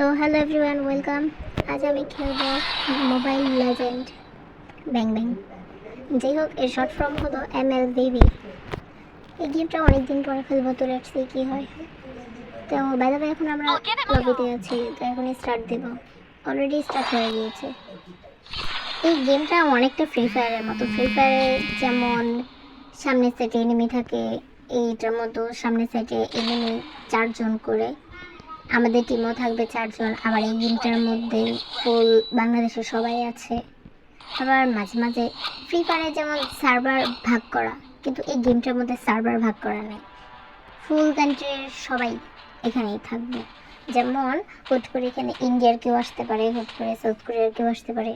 তো hello everyone, welcome. আজ আমি খেলবো মোবাইল লেজেন্ড ব্যাং ব্যাং। যাই হোক, এর শর্ট ফর্ম হলো MLBB। এই গেমটা অনেকদিন পরে খেলবো, তো লেটস সি কী হয়। তো বাই দ্য ওয়ে, এখন আমরা লবিতে আছি, তো এখন স্টার্ট দেবো। অলরেডি স্টার্ট হয়ে গিয়েছে। এই গেমটা অনেকটা ফ্রি ফায়ারের মতো। ফ্রি ফায়ারে যেমন সামনের সাইডে এনিমি থাকে, এইটার মতো সামনের সাইডে এনিমি 4 জন করে, আমাদের টিমও থাকবে 4 জন। আবার এই গেমটার মধ্যে ফুল বাংলাদেশের সবাই আছে। আবার মাঝে মাঝে ফ্রি ফায়ারে যেমন সার্ভার ভাগ করা, কিন্তু এই গেমটার মধ্যে সার্ভার ভাগ করা নেই। ফুল কান্ট্রির সবাই এখানেই থাকবে। যেমন হুট করে এখানে ইন্ডিয়ার কেউ আসতে পারে, হুট করে সাউথ কোরিয়ার কেউ আসতে পারে।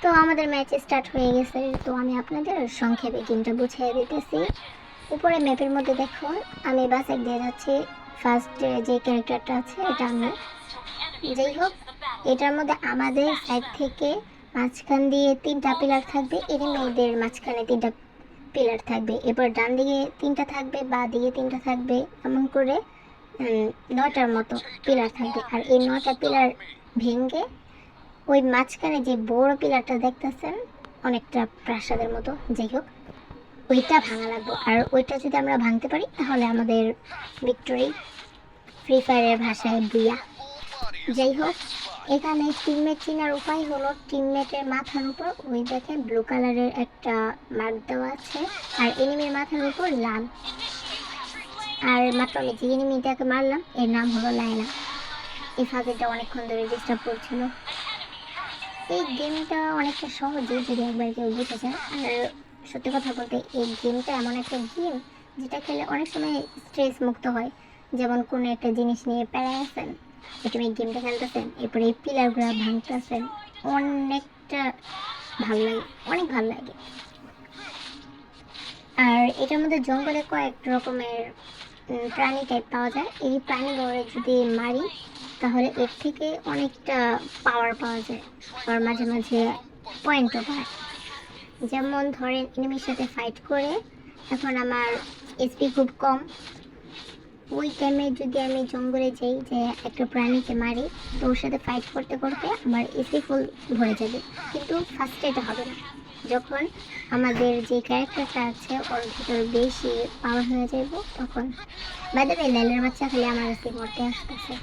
তো আমাদের ম্যাচ স্টার্ট হয়ে গেছে। তো আমি আপনাদের সংক্ষেপে গেমটা বুঝিয়ে দিতেছি। উপরে ম্যাপের মধ্যে দেখুন, আমি বাস এক দিয়ে যাচ্ছি। ফার্স্ট যে ক্যারেক্টারটা আছে এটা আমি। যাই হোক, এটার মধ্যে আমাদের সাইড থেকে মাঝখান দিয়ে 3টা পিলার থাকবে, এনিমিদের মাঝখানে 3টা পিলার থাকবে। এবার ডান দিকে 3টা থাকবে, বা দিকে 3টা থাকবে, এমন করে 9টার মতো পিলার থাকবে। আর এই 9টা পিলার ভেঙে ওই মাঝখানে যে বড় পিলারটা দেখতেছেন, অনেকটা প্রাসাদের মতো, যাই হোক ওইটা ভাঙা লাগবে। আর ওইটা যদি আমরা ভাঙতে পারি তাহলে আমাদের ভিক্টোরি, ফ্রি ফায়ারের ভাষায় বুইয়া। যাই হোক, এখানে টিমমেট চেনার উপায় হলো টিমমেটের মাথার উপর ওই দেখেন ব্লু কালারের একটা মার্ক দেওয়া আছে, আর এনিমির মাথার উপর লাল। আর মাত্র আমি যে এনিমিটাকে মারলাম এর নাম হলো লায়লা। এই ফাঁকিটা অনেকক্ষণ ধরে ডিস্টার্ব করছিল। এই গেমটা অনেকটা সহজই যদি একবার কেউ বুঝে যায়। আর সত্যি কথা বলতে এই গেমটা এমন একটা গেম যেটা খেলে অনেক সময় স্ট্রেস মুক্ত হয়। যেমন কোনো একটা জিনিস নিয়ে প্যারায় আছেন, এটা এই গেমটা খেলতেছেন, এরপরে এই পিলারগুলো ভাঙতেছেন, অনেকটা ভালো লাগে, অনেক ভালো লাগে। আর এটার মধ্যে জঙ্গলে কয়েক রকমের প্রাণী টাইপ পাওয়া যায়। এই প্রাণীগুলো যদি মারি তাহলে এর থেকে অনেকটা পাওয়ার পাওয়া যায়, আর মাঝে মাঝে পয়েন্টও পায়। যেমন ধরেন এনিমির সাথে ফাইট করে এখন আমার এসপি খুব কম, ওই টাইমে যদি আমি জঙ্গলে যাই, যে একটা প্রাণীকে মারি, তো ওর সাথে ফাইট করতে করতে আমার এসপি ফুল ভরে যাবে। কিন্তু ফার্স্টে এটা হবে না, যখন আমাদের যে ক্যারেক্টারটা আছে ওর ভিতর বেশি পাওয়ার হয়ে যাব তখন। বাইরে লাইলের বাচ্চা খালি আমার কাছে মরতে আসতেছে।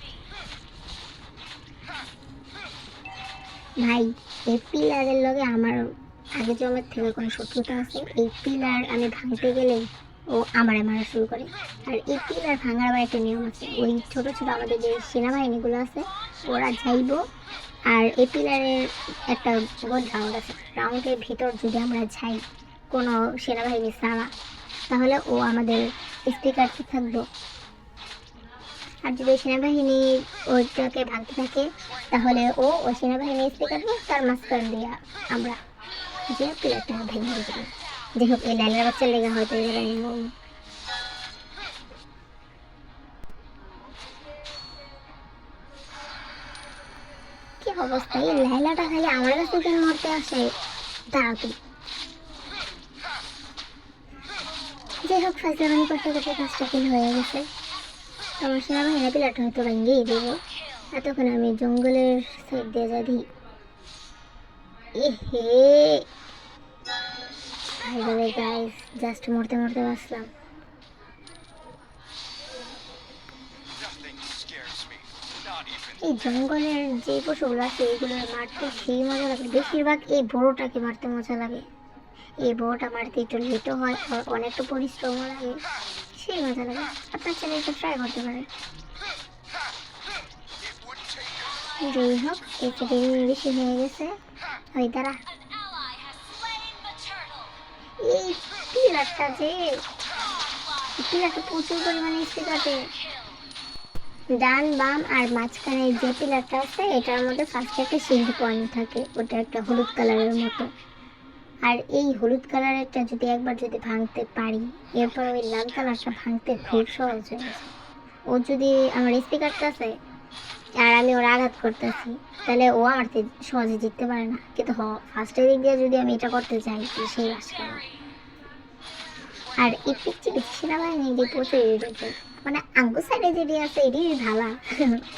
ভাই, এই পিলারের লগে আমার আগে জন্মের থেকে কোনো শত্রুতা আছে। এই পিলার আমি ভাঙতে গেলেই ও আমারে মারা শুরু করে। আর এই পিলার ভাঙার আবার একটা নিয়ম আছে, ওই ছোট ছোট আমাদের যে সেনাবাহিনীগুলো আছে ওরা যাইব, আর এই পিলারের একটা গোল রাউন্ড আছে, রাউন্ডের ভিতর যদি আমরা যাই কোনো সেনাবাহিনী ছাড়া, তাহলে ও আমাদের স্পিকারতে থাকবো। আর যদি সেনাবাহিনী ওইটাকে ভাঙতে থাকে তাহলে ও ওই সেনাবাহিনী স্পিকার তার মাঝখান দিয়ে আমরা যে প্লেয়ারটা ভেঙে দেবো। যাই হোক, এই লাইলার বাচ্চার লেগে হয়তো এই জায়গায় কি অবস্থা। এই লাইলাটা খালি আমার কাছে কেন মরতে আসে, দাঁড়াও তুই। যাই হোক, ফাইজলামি করতে করতে কাজটা কিল হয়ে গেছে। আমার সেনাবাহিনী প্লেয়ারটা হয়তো ভেঙেই দেবো। এতক্ষণ আমি জঙ্গলের সাইড দিয়ে যাই। এহে ভাই গাইস, জাস্ট মরতে মরতে বাঁচলাম। এই জঙ্গলের যে পশুগুলো আছে এগুলো মারতে সেই মজা লাগে, বেশিরভাগ এই বড়টাকে মারতে মজা লাগে। এই বড়টা মারতে একটু লেটও হয় আর অনেকটা পরিশ্রমও লাগে, সেই মজা লাগে। আপনার ছেলে একটু ট্রাই করতে পারে। যাই হোক, একটু বেশি হয়ে গেছে। ওই দাঁড়া, এই পিলারটা প্রচুর পরিমাণে স্পিড কাটে। ডান বাম আর মাঝখানে যে পিলারটা আছে এটার মধ্যে ফার্স্টে একটা শিল্ড পয়েন্ট থাকে, ওটা একটা হলুদ কালারের মতো। আর এই হলুদ কালারেরটা যদি একবার যদি ভাঙতে পারি, এরপর ওই লাল কালারটা ভাঙতে খুব সহজ হয়ে গেছে। ও যদি আমার স্পিকারটা আছে আর আমি ওর আঘাত করতেছি, তাহলে ও আমার সহজে জিততে পারে না। কিন্তু ফার্স্টের দিক দিয়ে যদি আমি এটা করতে চাই সেই বাস। আর এই পিচ্ছি পিচ্ছি সেনাবাহিনী যে প্রচুর ইরিটেট, মানে আঙ্গু সাইডে যেটি আছে এটি ভালো,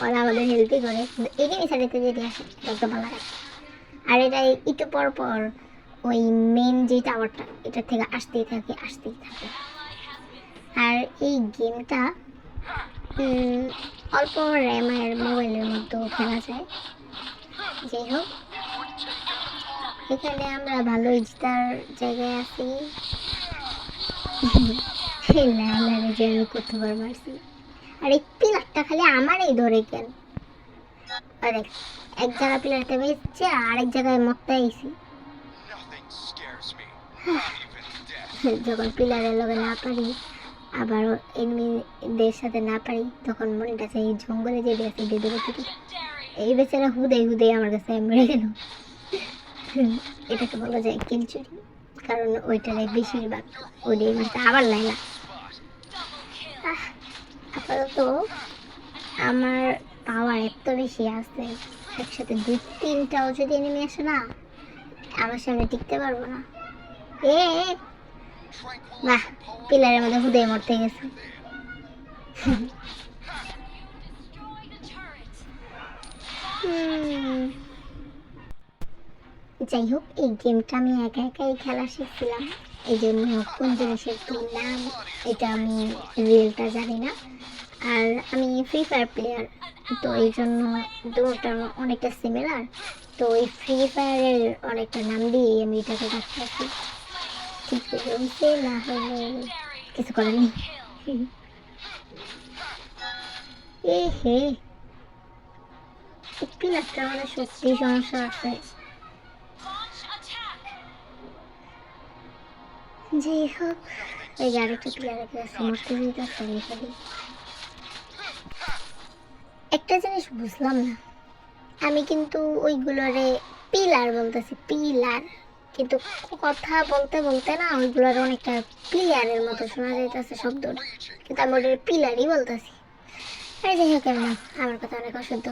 ওরা আমাদের হেল্পই করে, কিন্তু এটি সাইডেতে যেটি আছে এটা তো ভালো লাগে। আর এটা একটু পর পর ওই মেন যে টাওয়ারটা এটা থেকে আসতেই থাকে। আর এই গেমটা অল্প র্যামের মোবাইলের মধ্যেও খেলা যায়। যাই হোক, এখানে আমরা ভালোই জেতার জায়গায় আছি। লাইলারে যে আমি কতবার মারছি, আর এই পিলারটা খালি আমারই ধরে কেন। আরে এক জায়গা পিলারটা বেঁচছে, আরেক জায়গায় মরতে আইছি। যখন পিলারের লগে না পারি, আবার এনিমিদের সাথে না পারি, তখন মনে কাছে এই জঙ্গলে যে আছে বেদরে পিটি, এই বেচারা হুদে আমার কাছে মেরে গেল। এটাকে বলা যায় কিলচুরি, কারণ ওইটারে বেশিরভাগ ওইটাই মারতে। আবার লাইলা আপাতত আমার পাওয়ার এত বেশি আছে, একসাথে 2-3টাও যদি এনিমি আসে না, আমার সামনে টিকতে পারবো না। বাহ, পিলারের মধ্যে হুদে মরতে গেছে। যাই হোক, এই গেমটা আমি একা একাই খেলা শিখছিলাম, এই জন্য কোন জিনিসের কি নাম এটা আমি রিয়েলটা জানি না। আর আমি ফ্রি ফায়ার প্লেয়ার, তো এই জন্য দুটা অনেকটা সিমিলার, তো ওই ফ্রি ফায়ারের অনেকটা নাম দিয়েই আমি এটাকে রাখতেছি। ঠিক হয়েছে না হলে কিছু করার নেই। এ হে, পিলারটা আমাদের সত্যি সমস্যা আছে। যাই হোক, এই যে আরেকটা প্লেয়ারের কাছে মরতে যেতেছে এখানে। একটা জিনিস বুঝলাম না, আমি কিন্তু ওইগুলোরে পিলার বলতেছি, পিলার, কিন্তু কথা বলতে বলতে না ওইগুলোর অনেকটা প্লেয়ারের মতো শোনা যাইতেছে শব্দটা, কিন্তু আমি ওদের পিলারই বলতেছি। আরে যাই হোক, কেমন আমার কথা অনেক অশুদ্ধ,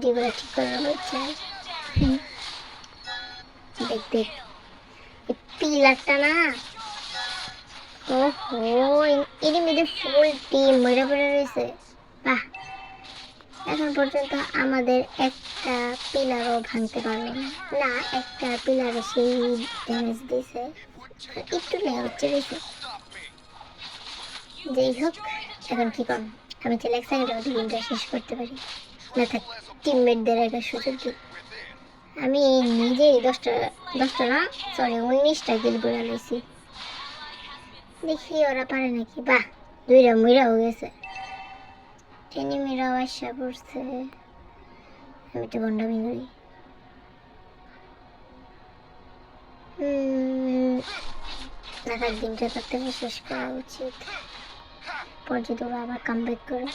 যেগুলো ঠিক করে হচ্ছে। দেখ এই পিলারটা না, ওহো, এর মধ্যে ফুল টিম মরে পড়ে রয়েছে। বাহ, এখন পর্যন্ত আমাদের একটা পিলারও ভাঙতে পারলো না। না, একটা পিলারে সেই ড্যামেজ দিয়েছে, একটু লেগেছে বেশি। যাই হোক, এখন কি করব, আমি চাইলে এক সেকেন্ডের মধ্যে গেমটা শেষ করতে পারি, না থাক টিমমেটদের একটা সুযোগ দিই। আমি নিজেই 10টা না, সরি 19টা কিল করে নিয়েছি। দেখি ওরা পারে নাকি। বাহ, 2টা মইরাও গেছে, এনিমিরাও আসা পড়ছে। আমি তো গন্ডামি করি। না থাক, দিনটা তাড়াতাড়ি শেষ করা উচিত, পর যদি ওরা আবার কাম ব্যাক করে।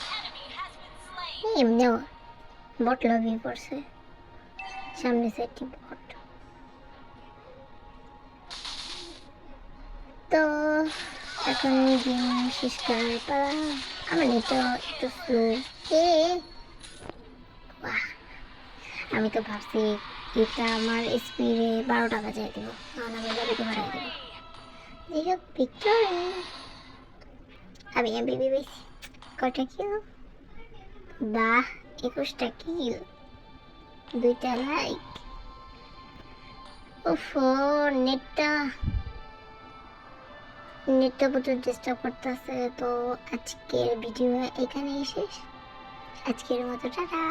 এমনিও বট লবিয়ে পড়ছে, সামনে সেটি বট। তো এখন গেম শেষ করার পালা। আমার নেটটা একটু স্লো। বাহ, আমি তো ভাবছি এটা আমার স্পিডে 12টা বাজায় দেবো, কারণ আমি লবিতে বাড়াই দেবো। যাই হোক, ভিক্টোরি, আমি এমবিবি পেয়েছি। কটা কিল? বাহ, 21টা কিল, 2টা লাইক। ওফো, নেটটা প্রচুর ডিস্টার্ব করতেছে। তো আজকের ভিডিও এখানেই শেষ, আজকের মতো টাটা।